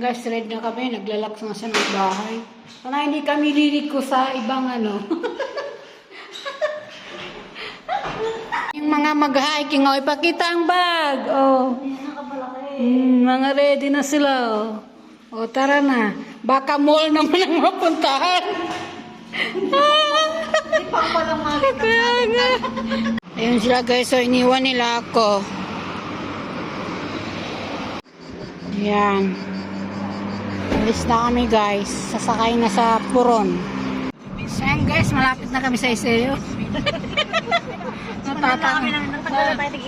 guys, ready na kami. Naglalaks na siya ng bahay. Para hindi kami liliko sa ibang ano. Yung mga mag-hiking, oh, ipakita ang bag. Oh. Mga ready na sila. Oh. Oh, tara na. Baka mall naman ang mapuntahan. Hindi pa palang makita natin. Ayun sila guys, so iniwan nila ako. Yan. Alis na kami guys. Sasakay na sa Puron. So yan guys, malapit na kami sa Iseo.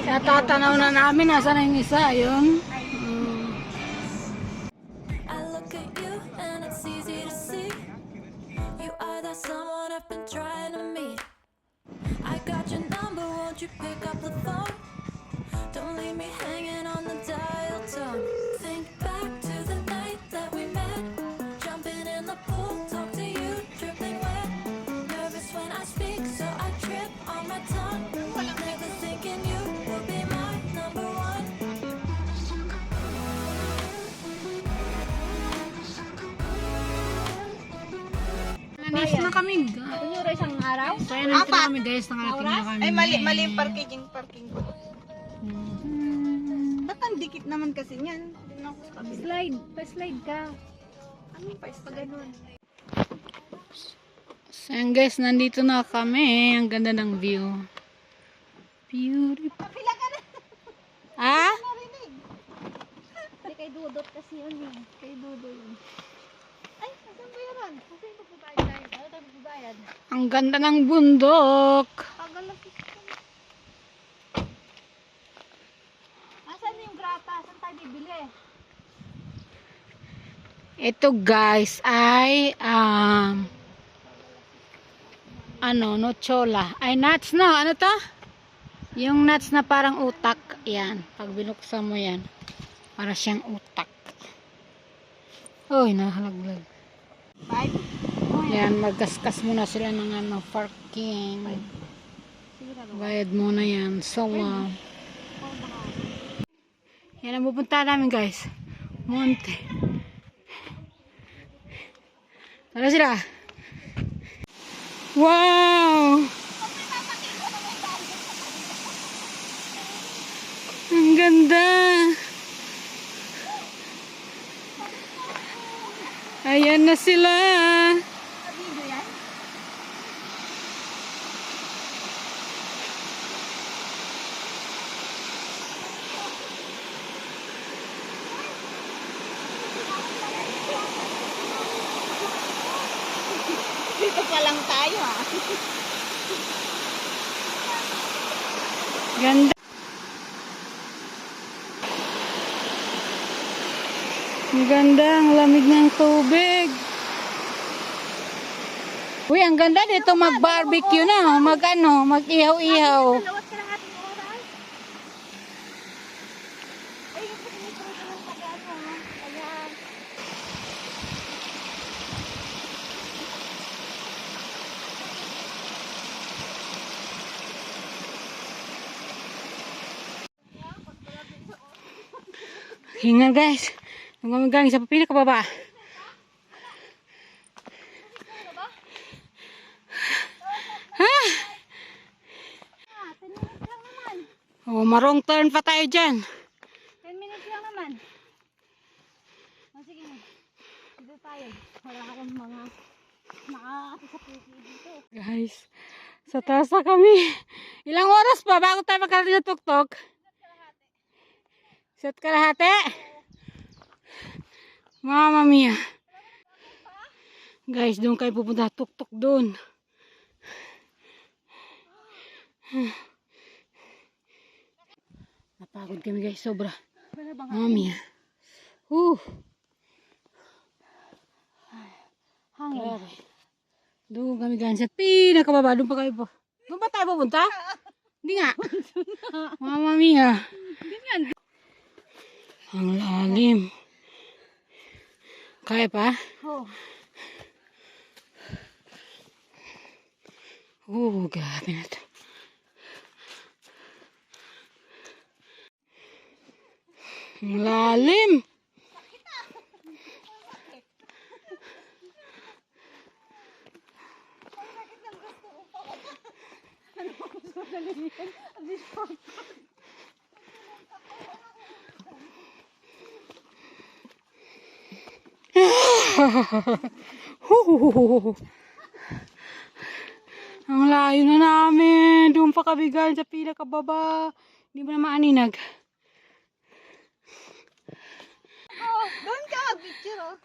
Natatanaw na namin. Nasa na yung isa? Ayun. I look at you and it's easy to see. You are that someone I've been trying to meet. I got your number, won't you pick up the phone? Don't leave me hanging on the dial tone. Think back to the night that we met. Jumping in the pool, talk to you, dripping wet. Nervous when I speak, so I trip on my tongue. Never thinking you would be my number one. Nandito na kami. Kunyura isang araw? Kaya nandito na kami guys. Nakarating na kami. Ay, mali yung parking ko. Ba't ang dikit naman kasi niyan? Slide. Pa-slide ka. Ano pa is pa ganun? So yan guys, nandito na kami. Ang ganda ng view. Beautiful. Pila ka na! Ah? Narinig! Hindi kay Dudot kasi yun eh. Kay Dudo yun. Ay, saan ba yun? Kasi magbabayad tayo. Ano tayo magbabayad? Ang ganda ng bundok. Pagalapis ka na. Asan yung grata? Saan tayo bibili? Ito guys ay nochola. Ay nuts no, ano to? Yung nuts na parang utak. Yan, pag binuksan mo yan. Para siyang utak. Uy, nahalaglag. Bye. Yan, magkaskas muna sila ng parking. Bayad muna yan. So, yan ang pupunta namin guys. Monte. Tara sila. Wow! Ang ganda. Ayan na sila. Dito pa lang tayo ha. Ganda. Ang ganda, ang lamig ng tubig. Uy, ang ganda dito mag-barbecue na, mag-ihaw-ihaw. Lawat ka ng ating oras. Ay, yung pinitro ko ng taga-ano ha. Ayan. Hingan guys. Ang galing sa papila ka baba. Ha? 10 minutes lang naman. Oh, marong turn pa tayo dyan. 10 minutes lang naman. O sige na. Dito tayo. Wala akong mga makakati sa puso dito. Guys, sa taas na kami. Ilang oras pa bago tayo magkarating ng tuktok? Isa't kalahati? Mama mia. Guys, doon kayo pupunta. Tuktok doon. Napagod kami guys, sobra. Mama mia. Hangin. Grabe. Doon kami guys sa pinakababa. Doon pa kayo po. Doon pa tayo pupunta? Hindi nga. Mama mia. Ang lalim. Kaya pa? Oh. Grabe na to. Ang lalim. Ang layo na namin. Doon pa kami galing sa pinakababa. Hindi mo na maaninag. Doon ka, picture oh.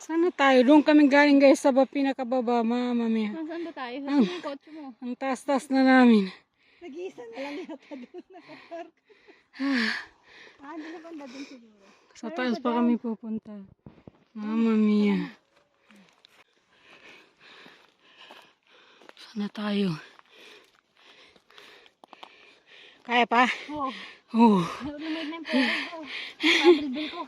Sana tayo? Doon kami galing guys sa pinakababa. Mama mia. Nasaan ba tayo? Ang, Saan yung kotse mo? ang taas-taas na namin. Nag-iisa na lang yata doon nakapark. Hindi na banda doon siguro. Sa taas pa kami pupunta. Mama mia. Sana tayo? Kaya pa? Oo. Oh. Lumay na yung pera ko. Pabilbil ko.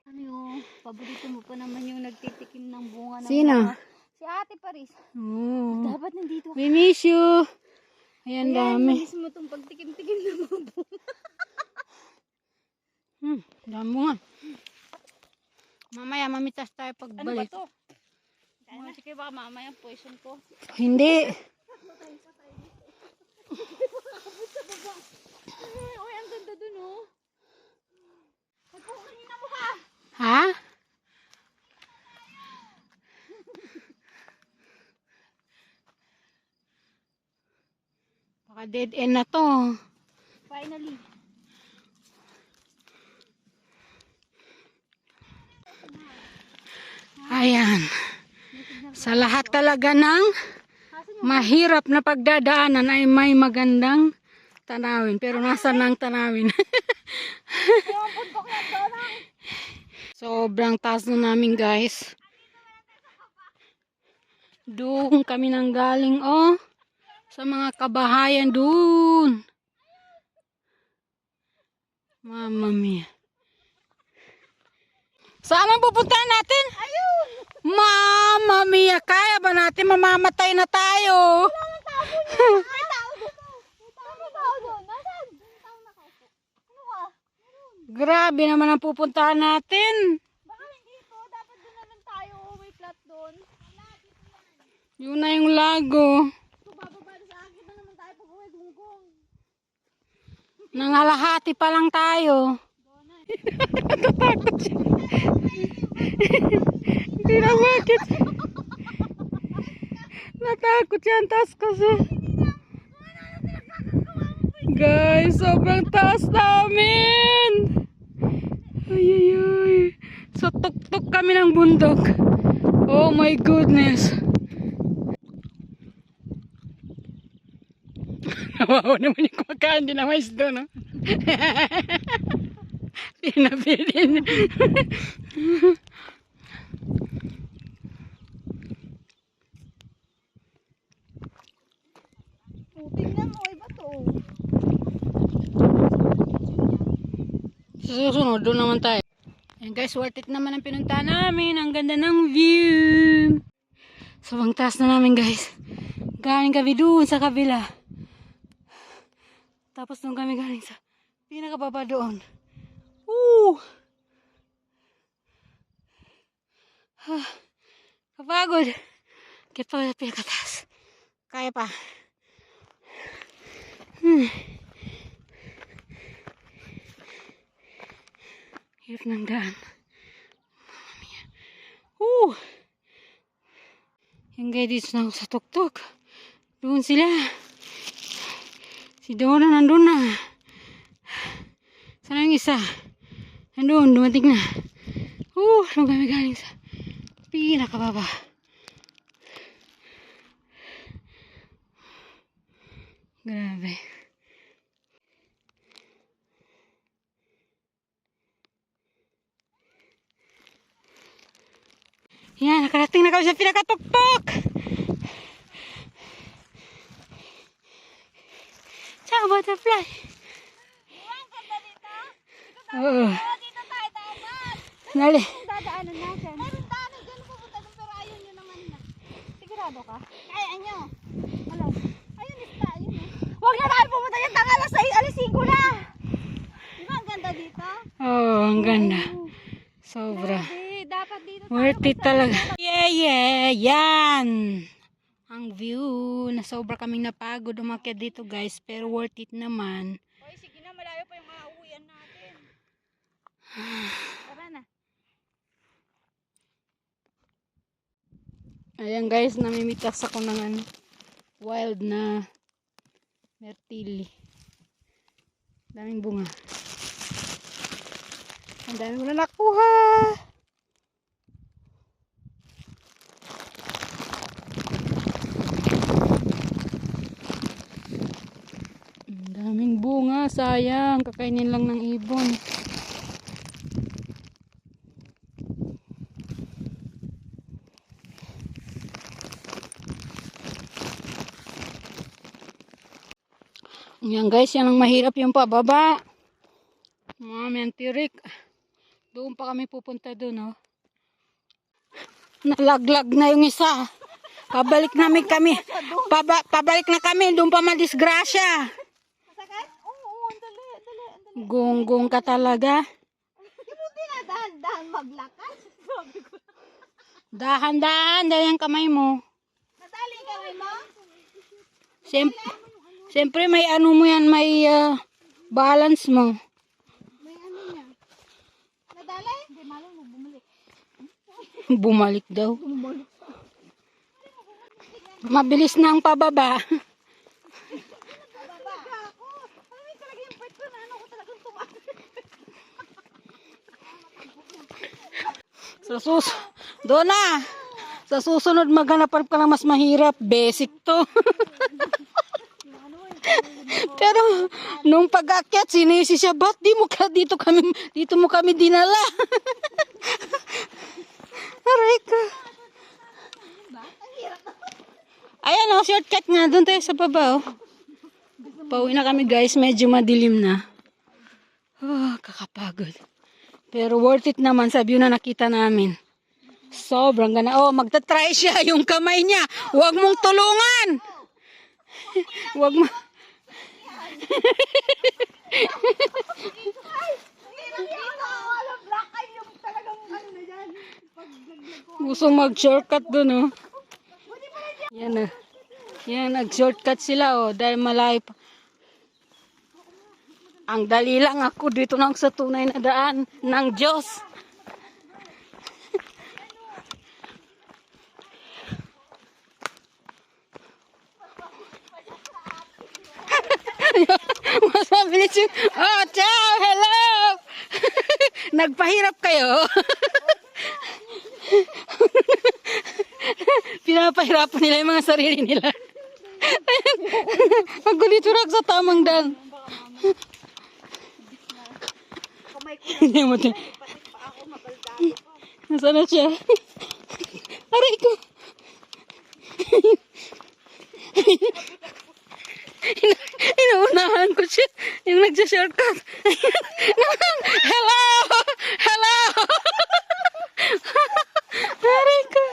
Ano yung paborito mo pa naman yung nagtitikim ng bunga ng Sino? mga- Si Ate Paris. Oh. Dapat nandito ka. We miss you. Ayan, dami. Miss mo itong pagtikim-tikim ng mga bunga. Dami mo nga. Mamaya mamitas tayo Ano ba pagbalik. to? Sige baka mamaya poison ko. Hindi. Uy, ang ganda dun oh. Kanina mo ka. Ha? Baka dead end na to. Finally. Ayan. Sa lahat talaga ng mahirap na pagdadaanan ay may magandang tanawin. Pero nasa nang tanawin? Sobrang taas na namin guys. Doon kami nang galing oh. Sa mga kabahayan doon. Mama mia. Saan ang pupuntahan natin? Ayun! Mama mia, kaya ba natin? Mamamatay na tayo. May tao doon. May tao doon. Nasaan? May tao nakaupo. Ano ka? Grabe naman ang pupuntahan natin. Baka hindi to. Dapat doon na lang tayo. May flat doon. Yun na yung lago. So, bababa na sa akin na naman tayo pag uwi gunggong. Nangalahati pa lang tayo. Natatakot siya. Hindi na bakit. Natakot siya ang taas kasi. Guys, sobrang taas namin. Ay, ay, ay. So, tuk-tuk kami ng bundok. Oh my goodness. Nawawa naman yung kumakain din ng mais doon, no? Pinabilin. Tingnan mo, iba to. Susunod, doon naman tayo. And guys, worth it naman ang pinuntahan namin. Ang ganda ng view. Sobrang taas na namin guys. Galing kami doon sa kabila. Tapos doon kami galing sa pinakababa doon. Woo! Kapagod. Kaya pa pinakatas. Kaya pa. Hirap ng daan. Mamma mia. Yung guy dito na ako sa tuktok. Doon sila. Si Dora nandun na. Sana yung isa? Nandun, dumating na. Nung kami galing sa pinakababa. Grabe. Yan, nakarating na kami sa pinakatuktok. Ciao, butterfly. Ang ganda dito. Oo. Dito tayo dapat. Dali. Dadaanan natin. Meron daanan dyan. Pupunta doon pero ayaw Sigurado ka? Kaya nyo. Alam. Ayun, isda. Ayun eh. Huwag na tayo pumunta yung tanga. Alas 5 na. Di ba ang ganda dito? Oh, ang ganda. Sobra. Dapat dito tayo. Worth it talaga. Yeah. Yan. Ang view. Na sobra kaming napagod umakyat dito guys. Pero worth it naman. Hoy, sige na. Malayo pa yung uuwian natin. Tara na. Ayan guys, namimitas ako ng ano, wild na myrtili. Daming bunga. Ang dami ko na nakuha. Ang daming bunga, sayang. Kakainin lang ng ibon. Yan guys, yan ang mahirap yung pababa. Mga mentirik. Doon pa kami pupunta doon, oh. Nalaglag na yung isa. Pabalik namin kami. Pabalik na kami, doon pa madisgrasya. Masakit? Oo, andali. Gonggong ka talaga. Hindi na dahan-dahan maglakad. Sabi ko. Dahan-dahan, dahil ang kamay mo. Nadali ka mo? Siyempre may ano mo yan, may balance mo. May ano niya. Nadali? Hindi, malay mo, bumalik. Bumalik daw. Mabilis na ang pababa. Bababa ako. Alam mo talaga yung part ko na ano ko talagang tumakas. Doon na. Sa susunod maghanap ka ng mas mahirap. Basic to. Pero nung pag-akyat sinisi siya, ba't dito mo kami dinala? Aray ko. Ayan oh, shortcut nga. Doon tayo sa baba oh. Pauwi na kami guys, medyo madilim na. Oh, kakapagod. Pero worth it naman sa view na nakita namin. Sobrang ganda. Oh, magta-try siya yung kamay niya. Huwag mong tulungan. Huwag mo. Gusto mag-shortcut dun oh. Yan oh. Yan, nag-shortcut sila oh. Dahil malayo pa. Ang dali lang ako dito lang sa tunay na daan ng Diyos. Mas mabilis yung, oh, ciao, hello! Nagpahirap kayo. Pinapahirapan nila yung mga sarili nila. Pagulito rin sa tamang daan. Hindi mo ito. Nasaan na siya? Aray ko. Inuunahan ko siya. Yung nagsashortcut. Hello! Hello! Aray ko.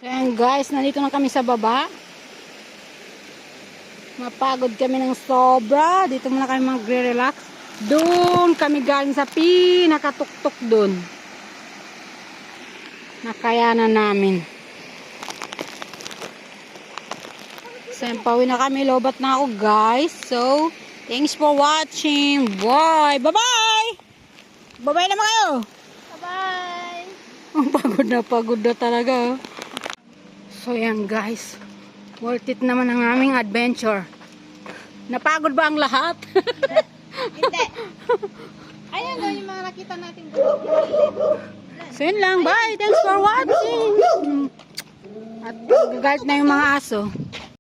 Ayan guys, nandito na kami sa baba. Mapagod kami ng sobra. Dito muna kami magre-relax. Doon kami galing sa pinakatuktok doon. Nakayanan namin. Pauwi na kami. Lobat na ako guys. So, thanks for watching. Bye! Bye-bye! Bye-bye naman kayo! Bye-bye! Ang pagod na talaga. So yan guys. Worth it naman ang aming adventure. Napagod ba ang lahat? Hindi. Ayan o yung mga nakita natin. So yun lang. Bye! Thanks for watching! At guard na yung mga aso.